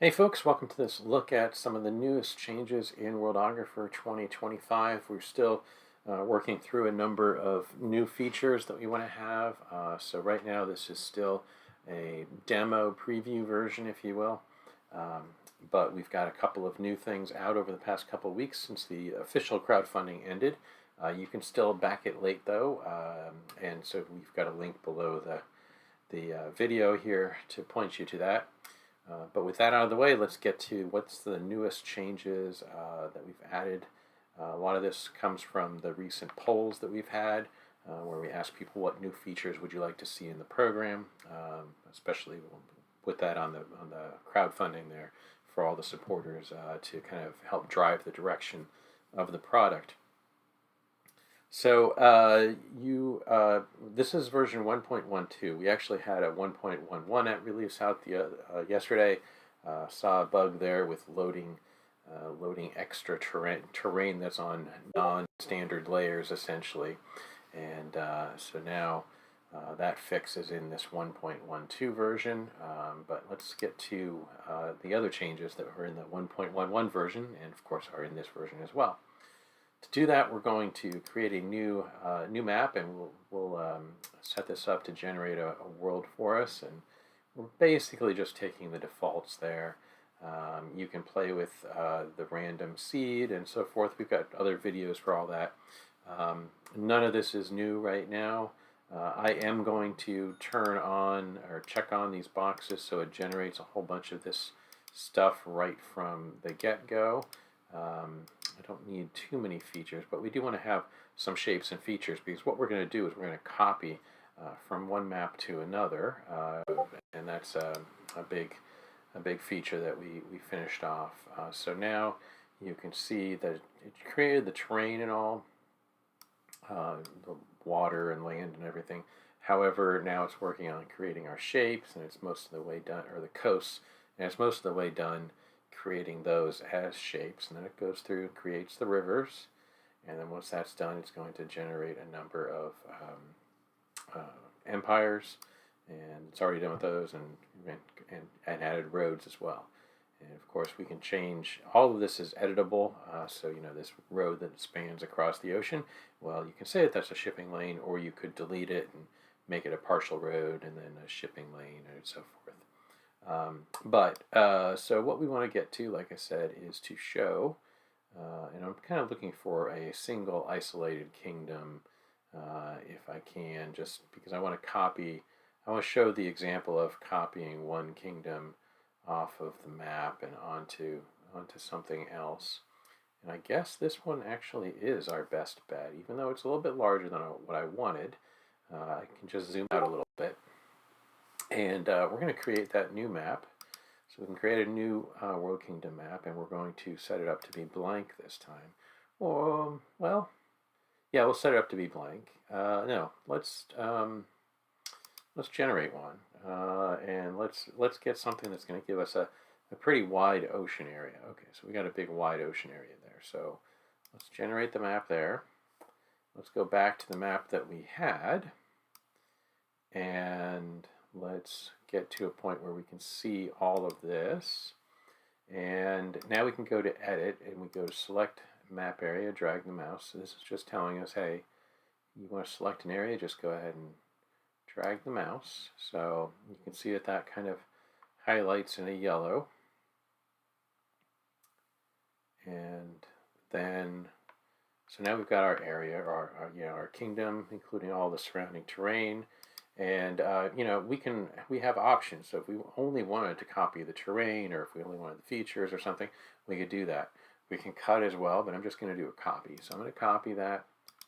Hey folks, welcome to this look at some of the newest changes in Worldographer 2025. We're still working through a number of new features that we want to have. So right now this is still a demo preview version, if you will. But we've got a couple of new things out over the past couple of weeks since the official crowdfunding ended. You can still back it late though, and so we've got a link below the video here to point you to that. But with that out of the way, let's get to what's the newest changes that we've added. A lot of this comes from the recent polls that we've had, where we asked people what new features would you like to see in the program. Especially we'll put that on the crowdfunding there for all the supporters to kind of help drive the direction of the product. So this is version 1.12. We actually had a 1.11 at release out yesterday. Saw a bug there with loading extra terrain that's on non-standard layers essentially, and so now that fix is in this 1.12 version. But let's get to the other changes that were in the 1.11 version, and of course are in this version as well. To do that, we're going to create a new map, and we'll set this up to generate a world for us. And we're basically just taking the defaults there. You can play with the random seed and so forth. We've got other videos for all that. None of this is new right now. I am going to turn on or check on these boxes so it generates a whole bunch of this stuff right from the get-go. I don't need too many features, but we do want to have some shapes and features, because what we're going to do is we're going to copy from one map to another, and that's a big feature that we finished off. So now you can see that it created the terrain and all, the water and land and everything. However, now it's working on creating our shapes, and it's most of the way done, or the coasts, and it's most of the way done creating those as shapes. And then it goes through and creates the rivers, and then once that's done, it's going to generate a number of empires, and it's already done with those, and added roads as well. And of course we can change, all of this is editable, so this road that spans across the ocean, well, you can say that that's a shipping lane, or you could delete it and make it a partial road and then a shipping lane and so forth. So what we want to get to, like I said, is to show, and I'm kind of looking for a single isolated kingdom, if I can, just because I want to show the example of copying one kingdom off of the map and onto something else. And I guess this one actually is our best bet, even though it's a little bit larger than what I wanted. I can just zoom out a little bit. And we're going to create that new map. So we can create a new World Kingdom map, and we're going to set it up to be blank this time. Or, well, yeah, we'll set it up to be blank. No, let's generate one, and let's get something that's going to give us a pretty wide ocean area. Okay, so we got a big wide ocean area there. So let's generate the map there. Let's go back to the map that we had, and let's get to a point where we can see all of this. And now we can go to edit, and we go to select map area, drag the mouse. So this is just telling us, hey, you want to select an area, just go ahead and drag the mouse. So you can see that kind of highlights in a yellow. And then, so now we've got our area, our kingdom, including all the surrounding terrain. And we have options. So if we only wanted to copy the terrain, or if we only wanted the features or something, we could do that. We can cut as well, but I'm just going to do a copy. So I'm going to copy that.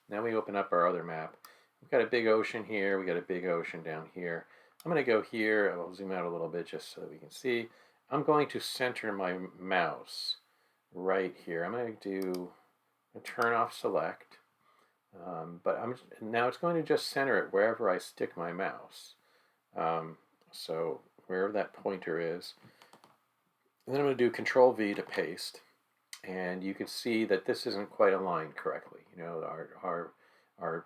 Now we open up our other map. We've got a big ocean here. We got a big ocean down here. I'm going to go here. I'll zoom out a little bit just so that we can see. I'm going to center my mouse right here. I'm going to do a turn off select. But now it's going to just center it wherever I stick my mouse. So wherever that pointer is. And then I'm going to do Control V to paste. And you can see that this isn't quite aligned correctly. Our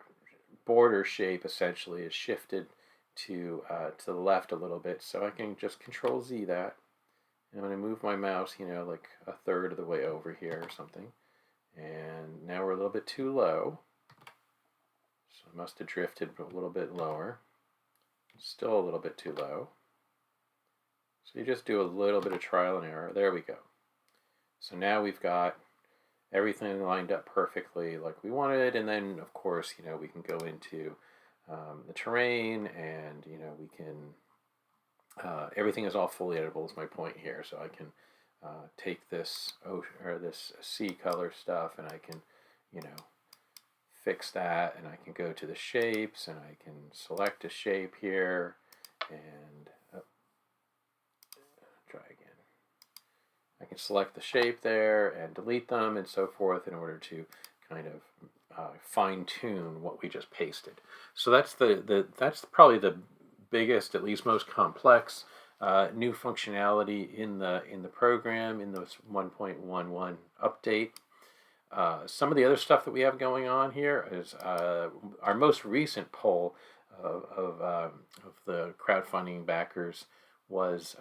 border shape essentially is shifted to the left a little bit. So I can just Control Z that I'm going to move my mouse, like a third of the way over here or something. And now we're a little bit too low. So I must have drifted a little bit lower. Still a little bit too low. So you just do a little bit of trial and error. There we go. So now we've got everything lined up perfectly like we wanted. And then, of course, we can go into the terrain, and, we can, everything is all fully editable is my point here. So I can take this ocean or this sea color stuff, and I can, fix that, and I can go to the shapes, and I can select a shape here, and try again. I can select the shape there and delete them and so forth in order to kind of fine-tune what we just pasted. So that's that's probably the biggest, at least most complex new functionality in the program in this 1.11 update. Some of the other stuff that we have going on here is our most recent poll of the crowdfunding backers was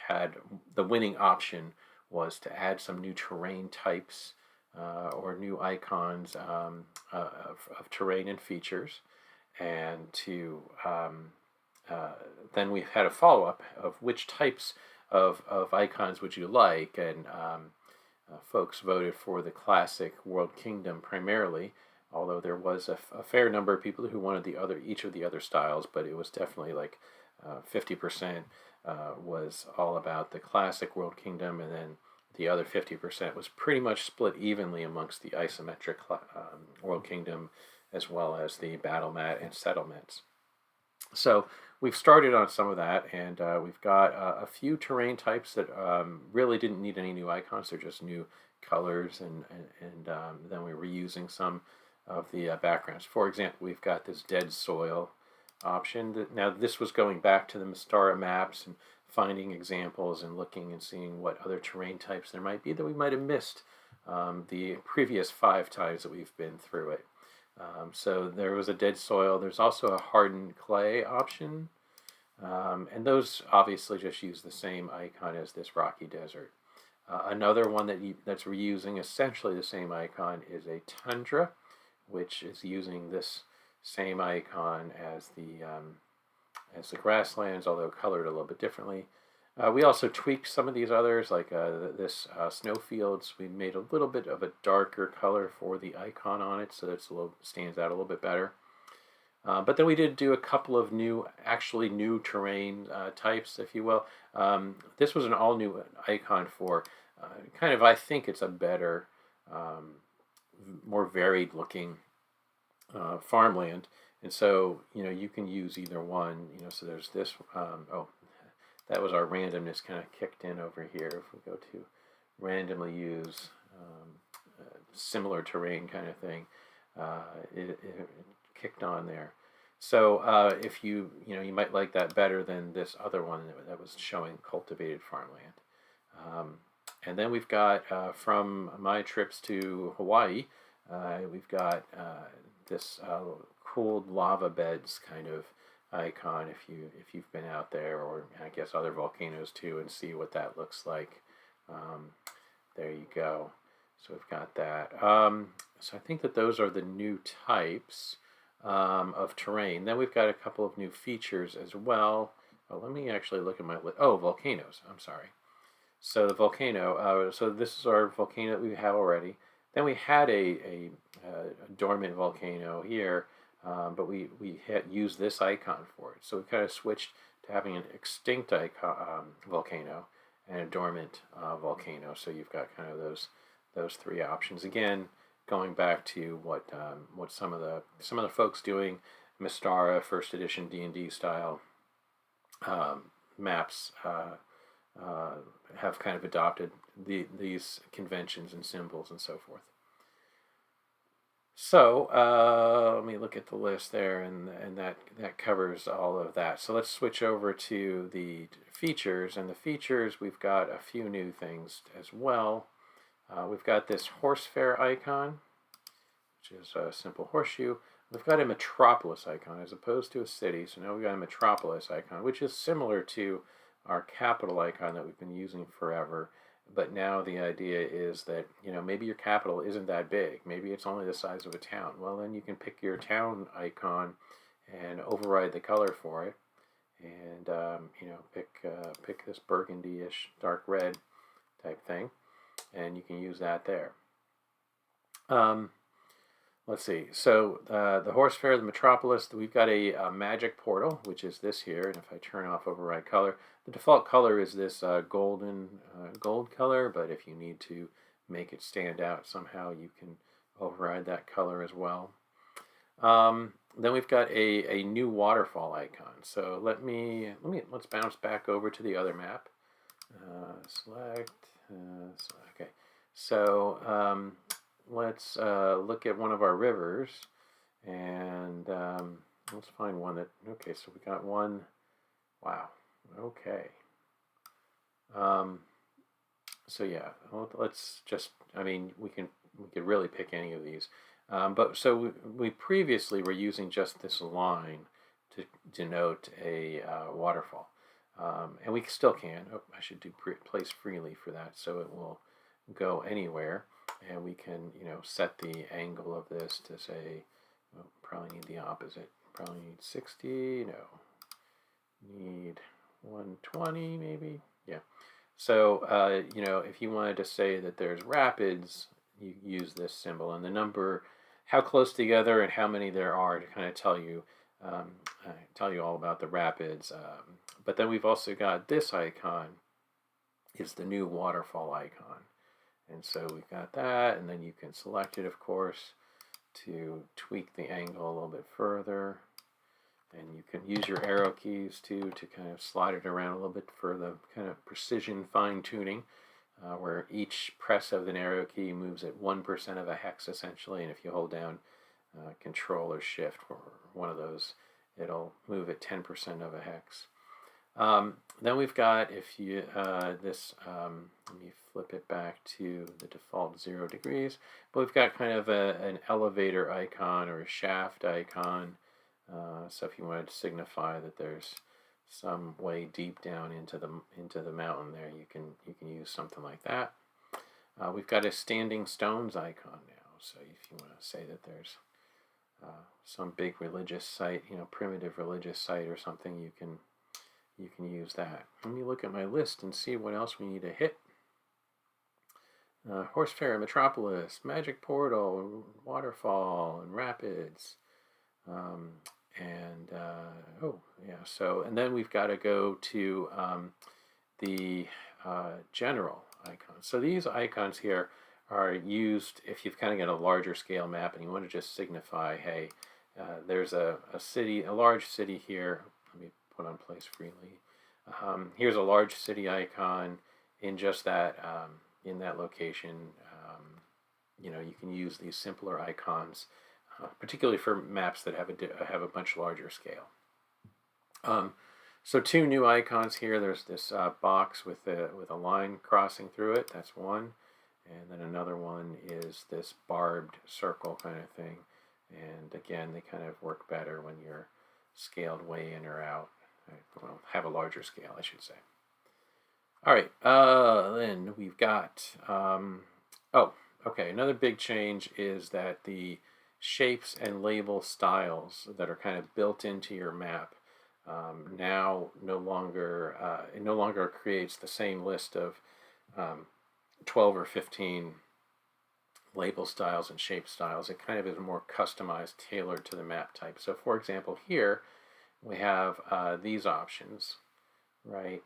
had the winning option was to add some new terrain types or new icons of terrain and features, and to then we've had a follow-up of which types of icons would you like, and folks voted for the classic World Kingdom primarily, although there was a fair number of people who wanted each of the other styles, but it was definitely like 50% was all about the classic World Kingdom, and then the other 50% was pretty much split evenly amongst the isometric World Kingdom as well as the battle mat and settlements. So we've started on some of that, and we've got a few terrain types that really didn't need any new icons. They're just new colors, and then we're reusing some of the backgrounds. For example, we've got this dead soil option. Now this was going back to the Mystara maps and finding examples and looking and seeing what other terrain types there might be that we might have missed the previous 5 times that we've been through it. So there was a dead soil. There's also a hardened clay option, and those obviously just use the same icon as this rocky desert. Another one that's reusing essentially the same icon is a tundra, which is using this same icon as the grasslands, although colored a little bit differently. We also tweaked some of these others, like this snowfields. We made a little bit of a darker color for the icon on it, so that it stands out a little bit better. But then we did do a couple of actually new terrain types, if you will. This was an all-new icon for kind of, I think it's a better, more varied-looking farmland. And so, you can use either one. So there's this. That was our randomness kind of kicked in over here. If we go to randomly use similar terrain kind of thing, it kicked on there. So if you might like that better than this other one that was showing cultivated farmland. And then we've got from my trips to Hawaii, we've got this cooled lava beds kind of icon if you've been out there, or I guess other volcanoes too, and see what that looks like. There you go. So we've got that. So I think that those are the new types of terrain. Then we've got a couple of new features as well. Let me actually look at my list. Oh, volcanoes. I'm sorry. So the volcano. So this is our volcano that we have already. Then we had a dormant volcano here. But we had used this icon for it. So we kind of switched to having an extinct volcano and a dormant volcano. So you've got kind of those 3 options. Again, going back to what some of the folks doing Mystara first edition D&D style maps have kind of adopted these conventions and symbols and so forth. So let me look at the list there, and that covers all of that. So let's switch over to the features, and the features, we've got a few new things as well. We've got this horse fair icon, which is a simple horseshoe. We've got a metropolis icon as opposed to a city, so now we've got a metropolis icon, which is similar to our capital icon that we've been using forever. But now the idea is that, maybe your capital isn't that big. Maybe it's only the size of a town. Well, then you can pick your town icon and override the color for it. And, pick this burgundy-ish dark red type thing. And you can use that there. Let's see. So the Horse Fair, the Metropolis, we've got a magic portal, which is this here. And if I turn off override color, the default color is this golden gold color. But if you need to make it stand out somehow, you can override that color as well. Then we've got a new waterfall icon. So let's bounce back over to the other map. Select. Okay. So let's look at one of our rivers, and let's find one that. Okay, so we got one. Wow. Okay. So yeah, let's just. I mean, we could really pick any of these. But so we previously were using just this line to denote a waterfall. And we still can. Oh, I should do place freely for that, so it will go anywhere. And we can, set the angle of this to say, probably need the opposite. Probably need 60. No, need 120 maybe. Yeah. So if you wanted to say that there's rapids, you use this symbol, and the number, how close together and how many there are to kind of tell you all about the rapids. But then we've also got this icon is the new waterfall icon. And so we've got that, and then you can select it, of course, to tweak the angle a little bit further. And you can use your arrow keys too to kind of slide it around a little bit for the kind of precision fine-tuning, where each press of an arrow key moves at 1% of a hex essentially, and if you hold down Control or Shift or one of those, it'll move at 10% of a hex. Then we've got, if you let me flip it back to the default 0 degrees, but we've got kind of an elevator icon or a shaft icon. So if you wanted to signify that there's some way deep down into the mountain there, you can use something like that. We've got a standing stones icon now. So if you want to say that there's some big religious site, primitive religious site or something, you can use that. Let me look at my list and see what else we need to hit. Horse Fair, Metropolis, Magic Portal, Waterfall, and Rapids. And then we've got to go to the general icons. So these icons here are used if you've kind of got a larger scale map and you want to just signify, hey, there's a large city here. Let me put on place freely. Here's a large city icon in just that in that location. You can use these simpler icons, particularly for maps that have a much larger scale. So two new icons here. There's this box with a line crossing through it. That's one, and then another one is this barbed circle kind of thing. And again, they kind of work better when you're scaled way in or out. Well, have a larger scale, I should say. All right, then we've got, another big change is that the shapes and label styles that are kind of built into your map now no longer creates the same list of 12 or 15 label styles and shape styles. It kind of is more customized, tailored to the map type. So for example, here we have these options, right?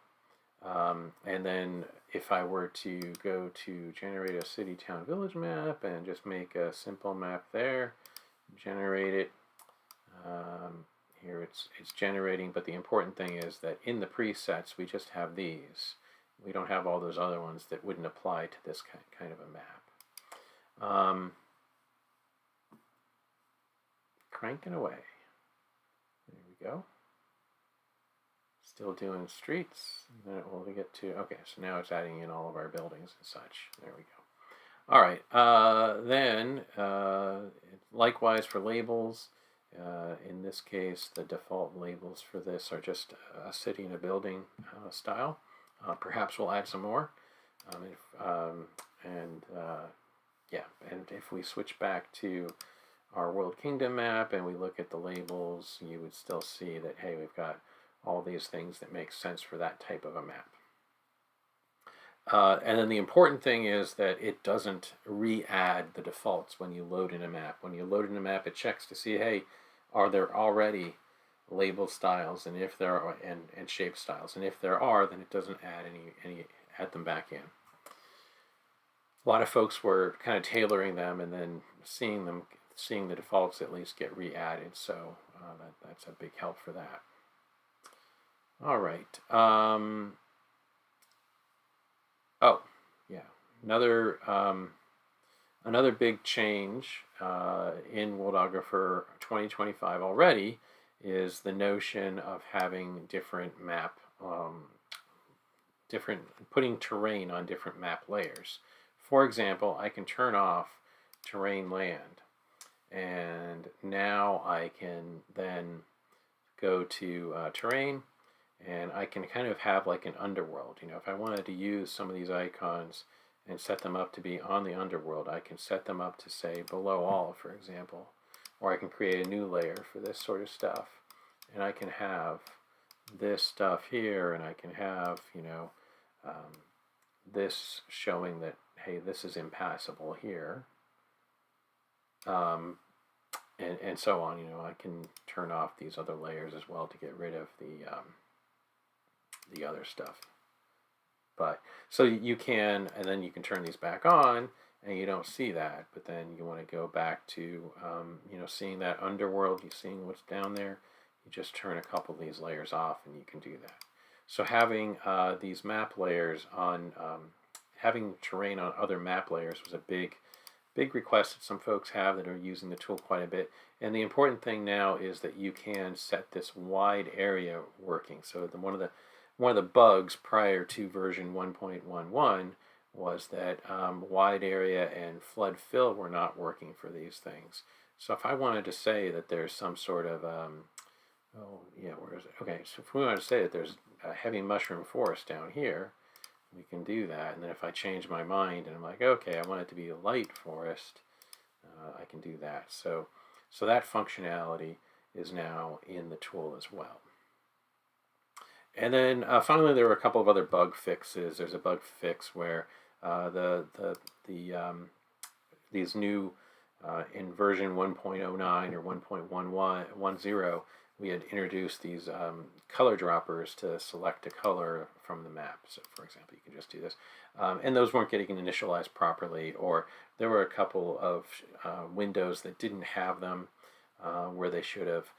And then if I were to go to generate a city, town, village map and just make a simple map there, generate it. Here it's generating, but the important thing is that in the presets we just have these. We don't have all those other ones that wouldn't apply to this kind of a map. Cranking away. There we go. Still doing streets. Then it will get to, okay, so now it's adding in all of our buildings and such. There we go. All right, then likewise for labels, In this case, the default labels for this are just a city and a building style. Perhaps we'll add some more. And yeah, and if we switch back to our world kingdom map and we look at the labels, you would still see that, hey, we've got all these things that make sense for that type of a map. And then the important thing is that it doesn't re-add the defaults when you load in a map. When you load in a map, it checks to see, hey, are there already label styles, and if there are, and shape styles, and if there are, then it doesn't add them back in. A lot of folks were kind of tailoring them and then seeing the defaults at least get re-added. So that's a big help for that. All right. Oh, yeah. Another big change in Worldographer 2025 already is the notion of having different putting terrain on different map layers. For example, I can turn off terrain land, and now I can then go to terrain, and I can kind of have like an underworld. You know, if I wanted to use some of these icons and set them up to be on the underworld, I can set them up to say below all, for example, or I can create a new layer for this sort of stuff, and I can have this stuff here, and I can have, you know, this showing that, hey, this is impassable here, and so on. You know, I can turn off these other layers as well to get rid of the other stuff. But so you can, and then you can turn these back on, and you don't see that. But then you want to go back to, you know, seeing that underworld, you seeing what's down there. You just turn a couple of these layers off, and you can do that. So having these map layers on, having terrain on other map layers was a big request that some folks have that are using the tool quite a bit. And the important thing now is that you can set this wide area working. So one of the bugs prior to version 1.11 was that wide area and flood fill were not working for these things. So if I wanted to say that there's some sort of oh yeah, where is it? Okay, so if we wanted to say that there's a heavy mushroom forest down here, we can do that. And then if I change my mind and I'm like, okay, I want it to be a light forest, I can do that. So that functionality is now in the tool as well. And then finally, there were a couple of other bug fixes. There's a bug fix where these new in version 1.09 or 1.10, we had introduced these color droppers to select a color from the map. So, for example, you can just do this. And those weren't getting initialized properly, or there were a couple of windows that didn't have them where they should have.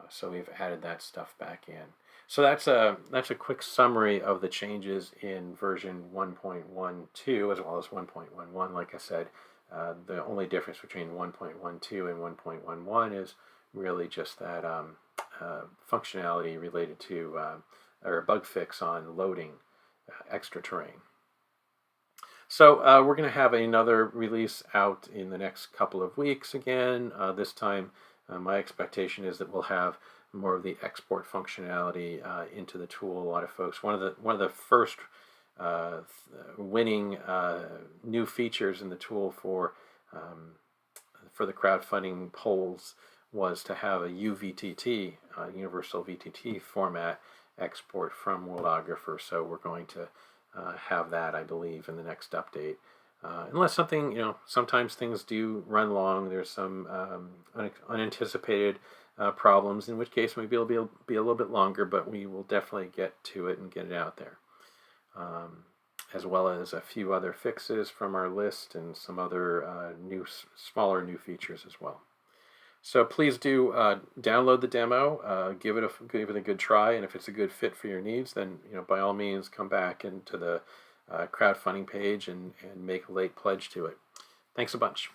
So we've added that stuff back in. So that's a quick summary of the changes in version 1.12 as well as 1.11. Like I said, the only difference between 1.12 and 1.11 is really just that functionality related to or a bug fix on loading extra terrain. So we're going to have another release out in the next couple of weeks again. This time, my expectation is that we'll have more of the export functionality into the tool. A lot of folks, one of the first winning new features in the tool for the crowdfunding polls was to have a UVTT, Universal VTT format export from Worldographer. So we're going to have that, I believe, in the next update. Unless something, you know, sometimes things do run long. There's some unanticipated problems, in which case maybe it'll be a little bit longer, but we will definitely get to it and get it out there. As well as a few other fixes from our list and some other smaller new features as well. So please do download the demo, give it a good try, and if it's a good fit for your needs, then, you know, by all means come back into the crowdfunding page and make a late pledge to it. Thanks a bunch.